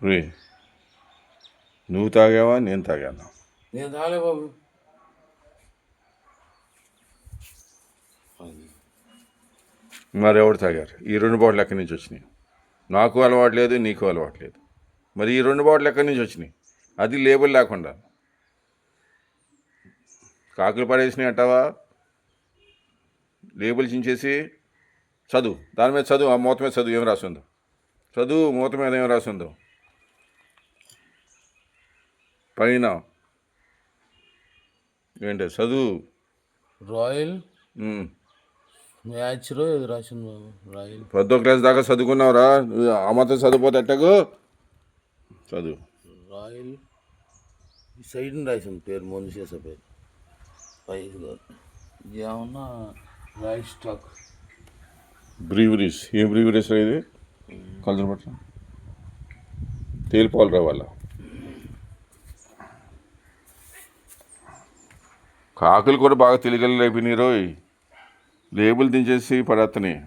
రే నువ్వు తాగావా నేను తాగాను? నేను తాగలే బాబు. మరి ఎవరు తాగారు? ఈ 2 బాటిల్ ఎక్కడి నుంచి వచ్చినాయి? నాకు అలవాటు లేదు, నీకు అలవాటు లేదు. మరి ఈ 2 బాటిల్ ఎక్కడి నుంచి వచ్చినాయి? అది లేబుల్ లేకుండా కాకులు పడేసినాయి అంటావా? లేబుల్ చించేసి చదువు, దాని మీద చదువు, ఆ మూత మీద చదువు ఏం రాసిందో. చదువు, మూత మీద ఏం రాసిందో పైన ఏంటి చదువు. రాయల్ మ్యాచ్లో ఏది రాసింది బాబు? రాయల్ 10వ క్లాస్ దాకా చదువుకున్నావురా, ఆ మాత్రం చదువుపోతే ఎట్టకు చదువు. రాయల్ ఈ సైడ్ని రాసింది పేరు, ముందు చేసే పేరు పైకి కాదు. ఏమన్నా రాయల్ స్టాక్ బ్రీవరీస్. ఏం బ్రీవరీస్ రా ఇది? కలర్ పట్ల తేలిపాలు రావాల. కాకులు కూడా బాగా తెలియగల అయిపోయినాయి రోయ్. లేబుల్ దించేసి పడేస్తున్నాయి.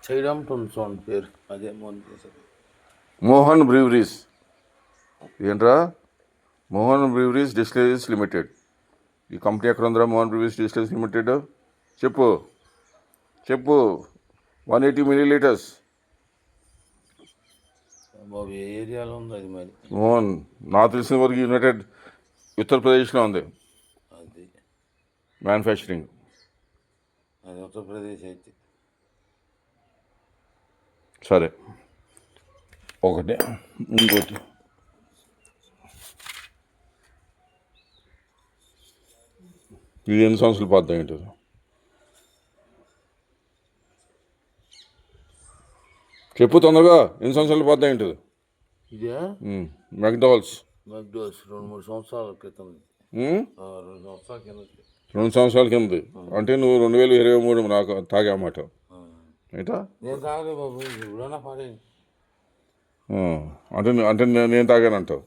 చేయడం చూడండి పేరు, అదే ముందు చేసే మోహన్ బ్రీవరీస్. ఏంట్రా? Mohan breweries distilleries limited. ఈ కంపెనీ ఎక్కడ ఉందిరా? మోహన్ బ్రీవరీస్ డిస్టిలరీస్ లిమిటెడ్ చెప్పు చెప్పు. 180 ml. బాబు ఏ ఏరియాలో ఉంది అది? మరి మోహన్ నాకు తెలిసిన వరకు యునైటెడ్ ఉత్తరప్రదేశ్లో ఉంది అది మ్యానుఫ్యాక్చరింగ్. అది ఉత్తరప్రదేశ్ అయితే సరే. ఒకటి ఇంకోటి ఇది ఎన్ని సంవత్సరాలు పోద్దాం ఏంటో? చెప్పు తొందరగా, ఎన్ని సంవత్సరాలు పోద్దాం ఏంటో? ఇదే మెక్డాల్స్. మెక్డోస్ 2-3 సంవత్సరాల క్రితం. 2 సంవత్సరాల కింద. 2 సంవత్సరాల కింద అంటే నువ్వు 2023 నాకు తాగామాట ఏంటా? నేను తాగలే బాబు, ఎవరైనా పాడే. అంటే అంటే నేను తాగానంటావు?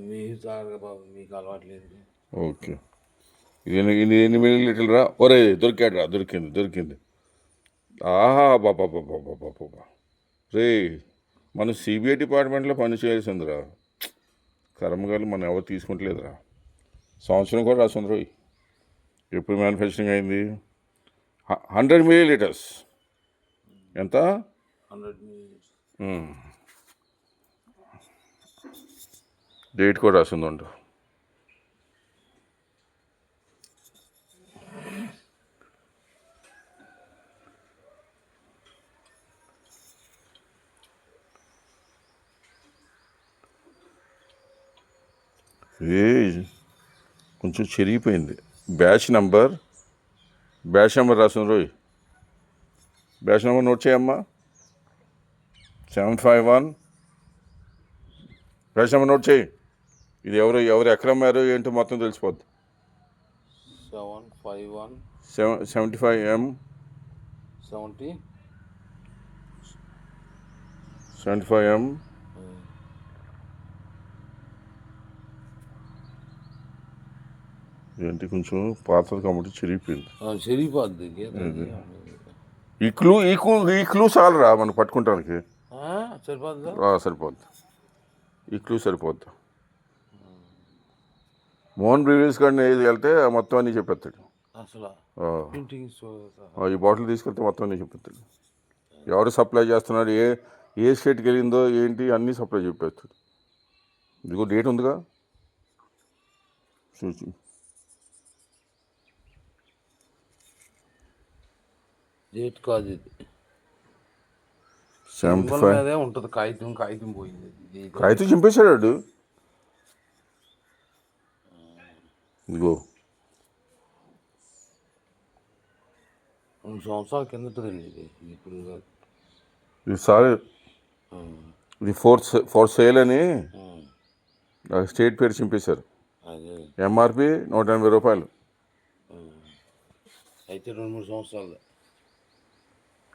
మీరు తాగలే బాబు, మీకు అలవాటు లేదు. ఓకే. ఇది ఎన్ని మిల్లీలీటర్లు రా? ఒరే దొరికాడు రా, దొరికింది. ఆహా బాబా బాబా బాబా బాబా రే, మనం సిబిఐ డిపార్ట్మెంట్లో పని చేయాల్సిందిరా. కర్మగారు మనం ఎవరు తీసుకుంటలేదురా. సంవత్సరం కూడా రాసింది రోయ్. ఎప్పుడు మ్యానుఫ్యాక్చరింగ్ అయింది? 100 ml. ఎంత? 100 ml. డేట్ కూడా రాసిందంట. ఏ కొంచెం చెరిగిపోయింది. బ్యాచ్ నెంబర్ రాసింది రోయ్. బ్యాచ్ నెంబర్ నోట్ చేయమ్మా. 751. బ్యాచ్ నెంబర్ నోట్ చేయి. ఇది ఎవరు ఎక్కడ అమ్మారు ఏంటో మొత్తం తెలిసిపోద్ది. 751 75M 75M. ఏంటి కొంచెం పాతది కాబట్టి చిరిగిపోయింది. చెరిగిపోద్ది. ఈ క్లూ చాలరా మనం పట్టుకుంటానికి. సరిపోద్ది. ఈ క్లూ సరిపోద్ది. మోహన్ బ్రీవరీస్ కానీ వెళ్తే మొత్తం అన్నీ చెప్పేస్తాడు. అసలు ఈ బాటిల్ తీసుకెళ్తే మొత్తం అన్నీ చెప్పేస్తాడు. ఎవరు సప్లై చేస్తున్నాడు, ఏ స్టేట్కి వెళ్ళిందో ఏంటి అన్నీ సప్లై చెప్పేస్తాడు. ఇదిగో డేట్ ఉందిగా చూసి. డేట్ కాదు ఇది, 75 ఉంటుంది. కాగితం పోయింది. కాగితం చింపేశాడు. ఇదిగో 2 సంవత్సరాల కిందటదండి ఇది, ఇప్పుడు కాదు. ఈసారి ఇది ఫోర్ సేల్ అని స్టేట్ పేరు చింపేశారు. ఎంఆర్పి 180 రూపాయలు. అయితే 2-3 సంవత్సరాలు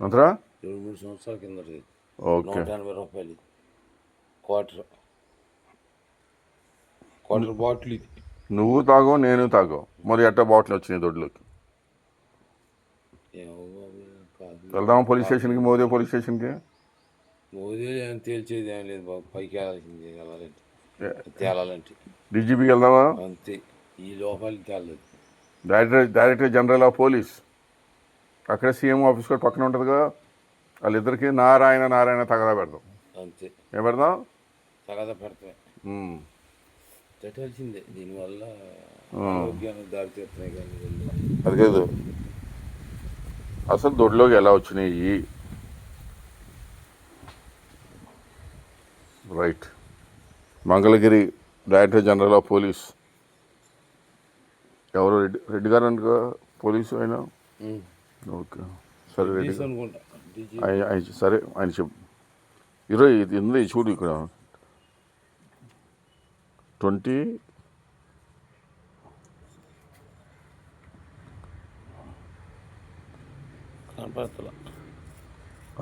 అంతరా? 2-3 సంవత్సరాల కిందటది. ఓకే. 180 రూపాయలు క్వార్టర్ బాటిల్ ఇది. నువ్వు తాగో నేను తాగో, మరి ఎట్టా బాటిల్ వచ్చినాయి దొడ్లోకి? ఏమో బాబు కాదు వెళ్దామా పోలీస్ స్టేషన్కి, మోదే పోలీస్ స్టేషన్కి? మోదీ ఏం తేల్చేది ఏం లేదు బాబు, పైకి వెళ్ళాల్సింది వెళ్ళాలంటే తేలాలంటే డీజీపీకి వెళ్దామా? అంతే, ఈ లోపలికి తేలలేదు. డైరెక్టర్ జనరల్ ఆఫ్ పోలీస్ అక్కడే సీఎం ఆఫీస్ కూడా పక్కన ఉంటుందిగా. వాళ్ళిద్దరికి నారాయణ నారాయణ తగదా పెడదాం. అంతే, ఏం పెడదాం? తగదా పెడతాయి. పెట్టాల్సిందే, దీనివల్ల ఆరోగ్యానికి దారి తీస్తున్నాయి. కానీ అది కాదు, అసలు దొడ్లోకి ఎలా వచ్చినాయి? Right. Mangalagiri director general of police ఎవరు? రెడ్డి గారు అనుకో పోలీసు ఆయన. ఓకే సరే, రెడ్డి అనుకుంటా సరే ఆయన చెప్పు. ఈరోజు ఇది ఉంది చూడు, ఇక్కడ 20 కనపడతలా.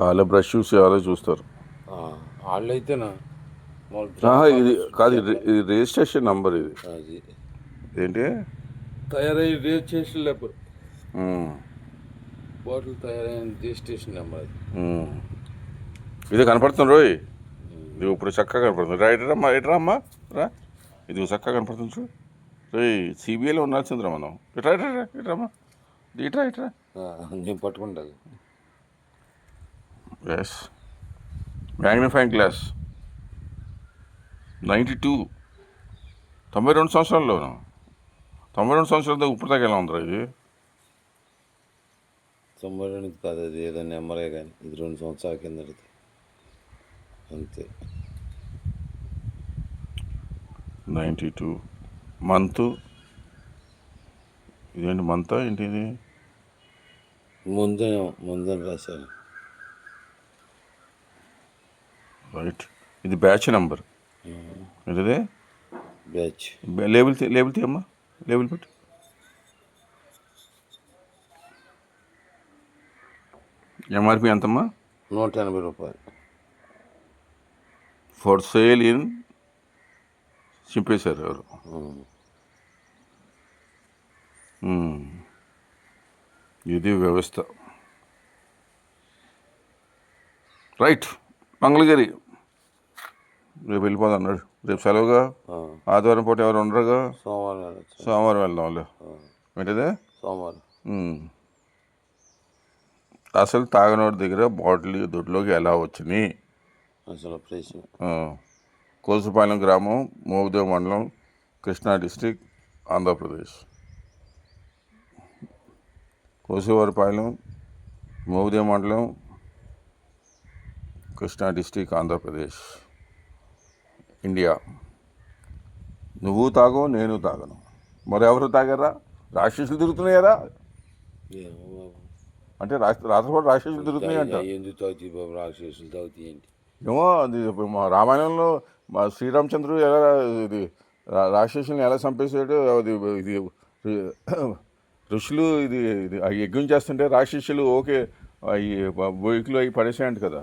వాళ్ళ బ్రష్ చూసి వాళ్ళే చూస్తారు. వాళ్ళు అయితేనా ఇది కాదు, ఇది రిజిస్ట్రేషన్ నంబర్. ఇది అది ఏంటి తయారై రిజిస్ట్రేషన్ నెంబర్, బాటిల్ తయారైన రిజిస్ట్రేషన్ నెంబర్ అది. ఇది కనపడుతుంది రోయ్, ఇది ఇప్పుడు చక్కగా కనపడుతుంది. రైట్ రమ్మా రా, ఇది చక్కగా కనపడుతుంది చూడు. రోయ్ సిబిఐలో ఉండాల్సిందిరా మనం. ఇట్రమ్మా, ఇట్రా. నేను పట్టుకుంటాను. ఎస్, మ్యాగ్నిఫైయింగ్ గ్లాస్ 92 92 సంవత్సరాల్లోనూ 92 సంవత్సరాలతో ఇప్పుడు దాకా ఎలా ఉందిరా ఇది? 92 కాదు, అది ఏదో నెంబరే కానీ ఇది 2 సంవత్సరాల కిందది అంతే. 92 మంత్. ఇదేంటి మంతా ఏంటి ఇది? ముందని రాశాను. రైట్, ఇది బ్యాచ్ నెంబర్. ఏంటిది? బ్యాచ్. లేబుల్ తీయమ్మా, లేబుల్ పెట్టు. ఎంఆర్పి ఎంతమ్మా? 180 రూపాయలు. ఫర్ సేల్ ఇన్ చింపేశారు ఎవరు? ఇది వ్యవస్థ. రైట్, మంగళగిరి రేపు వెళ్ళిపోదాం అన్నాడు. రేపు సెలవుగా, ఆదివారం పూట ఎవరు ఉండరుగా. సోమవారం వెళ్దాంలే. ఏంటిదే? సోమవారం. అసలు తాగనోడి దగ్గర బాటిల్ దొడ్లోకి ఎలా వచ్చినాయి? అసలు ప్రశ్న. కోసుపాలెం గ్రామం, మోబుదేవ్ మండలం, కృష్ణా డిస్టిక్, ఆంధ్రప్రదేశ్. కోసువారిపాలెం, మోబుదేవ్ మండలం, కృష్ణా డిస్టిక్, ఆంధ్రప్రదేశ్, ఇండియా. నువ్వు తాగు, నేను తాగను, మరెవరు తాగారా? రాక్షసులు తిరుగుతున్నాయారా? అంటే రాత్రిపూట రాక్షసులు తిరుగుతున్నాయి అంట. ఎందుకు తాగుతాయి బాబు రాక్షసులు? తాగుతాయి ఏంటి? ఏమో, అది మా రామాయణంలో మా శ్రీరామచంద్రుడు ఎలా ఇది రాక్షసుల్ని ఎలా చంపేశాడు. అది ఇది ఋషులు ఇది ఇది యజ్ఞం చేస్తుంటే రాక్షసులు ఓకే ఈ బొయ్యిలో అవి పడేసాయంట కదా.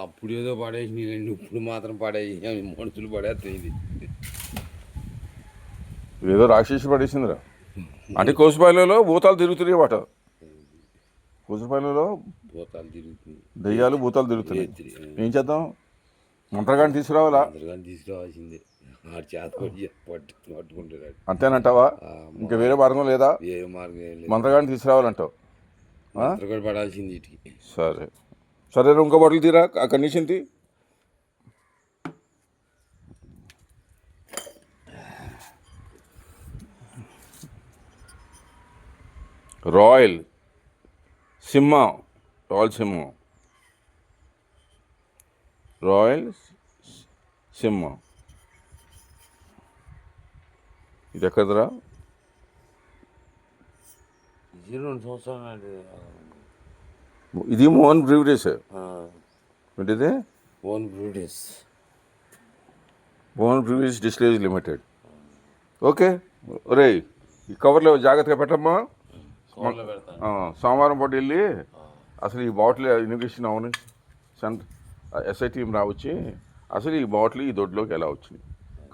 అప్పుడు ఏదో పడేసి, ఇప్పుడు మాత్రం పడేసి మనుషులు పడేస్తాయి. ఇది ఏదో రాక్షసు పడేసిందిరా. అంటే కోసుపాలెంలో భూతాలు తిరుగుతున్నాయి వాట. కోసుపాలెంలో భూతాలు తిరుగుతుంది, దెయ్యాలు భూతాలు తిరుగుతున్నాయి. ఏం చేద్దాం? మంత్రగాన్ని తీసుకురావాలా? తీసుకురావాల్సిందే. పట్టుకుంటాడు. అంతేనంటావా? ఇంకా వేరే మార్గం లేదా? ఏ మార్గం? మంత్రగాన్ని తీసుకురావాలంటావు? పడాల్సింది వీటికి. సరే ఇంకో బాటిల్ తీరా, ఆ కండిషన్ తీ. రాయల్ సింహం, రాయల్ సింహం. ఇది ఎక్కడరా? 2 సంవత్సరాలు. ఇది మోహన్ బ్రీవరీస్. ఏంటిది? Mohan breweries distilleries limited. Okay రే, ఈ కవర్లో జాగ్రత్తగా పెట్టమ్మా. సోమవారం పూట వెళ్ళి అసలు ఈ బాటిల్ ఇన్వెస్టిగేషన్ అవును ఎస్ఐ టీం రావచ్చి అసలు ఈ బాటిల్ ఈ దొడ్లోకి ఎలా వచ్చింది.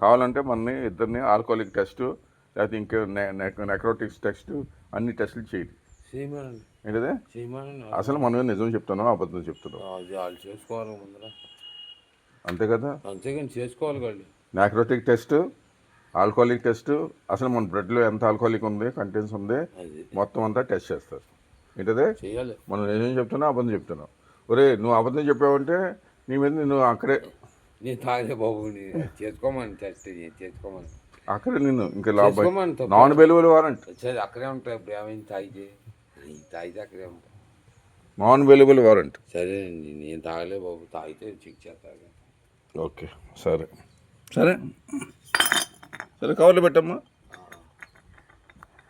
కావాలంటే ఇద్దరిని ఆల్కహాలిక్ టెస్ట్, లేకపోతే ఇంకా నెక్రోటిక్స్ టెస్ట్, అన్ని టెస్టులు చేయండి. చేయమనండి ఏంటిదే చేయమనండి. అసలు మనం నిజం చెప్తున్నాం అబద్ధం చెప్తున్నాం అది వాళ్ళు చేసుకోవాలి ముందర, అంతే కదా. అంతేగాని చేసుకోవాలి వాళ్ళు. నాక్రోటిక్ టెస్ట్, ఆల్కహాలిక్ టెస్ట్, అసలు మన బ్లడ్లో ఎంత ఆల్కహాలిక్ ఉంది కంటెంట్స్ ఉంది అది మొత్తం అంతా టెస్ట్ చేస్తారు. ఏంటదే చేయాలి. మనం నిజం చెప్తున్నాం అబద్ధం చెప్తున్నాం. ఒరే నువ్వు అబద్ధం చెప్పావంటే నీ మీద నిన్ను అక్కడే నేను తాగలే బాబు, నేను చేసుకోమని టెస్ట్ చేసుకోమని, అక్కడే నిన్ను ఇంకా లాభం చేసుకోమని తప్ప నాన్ అవైలబుల్ వారంట్ వచ్చేది అక్కడే ఉంటాయి. ఇప్పుడు ఏమైంది తాగితే, తాగితే అక్కడే ఉంటాయి. Non available warrant. సరేనండి, నేను తాగలే బాబు, తాగితే చెక్ చేస్తాను. ఓకే సరే సరే సరే కవర్లు పెట్టమ్మా.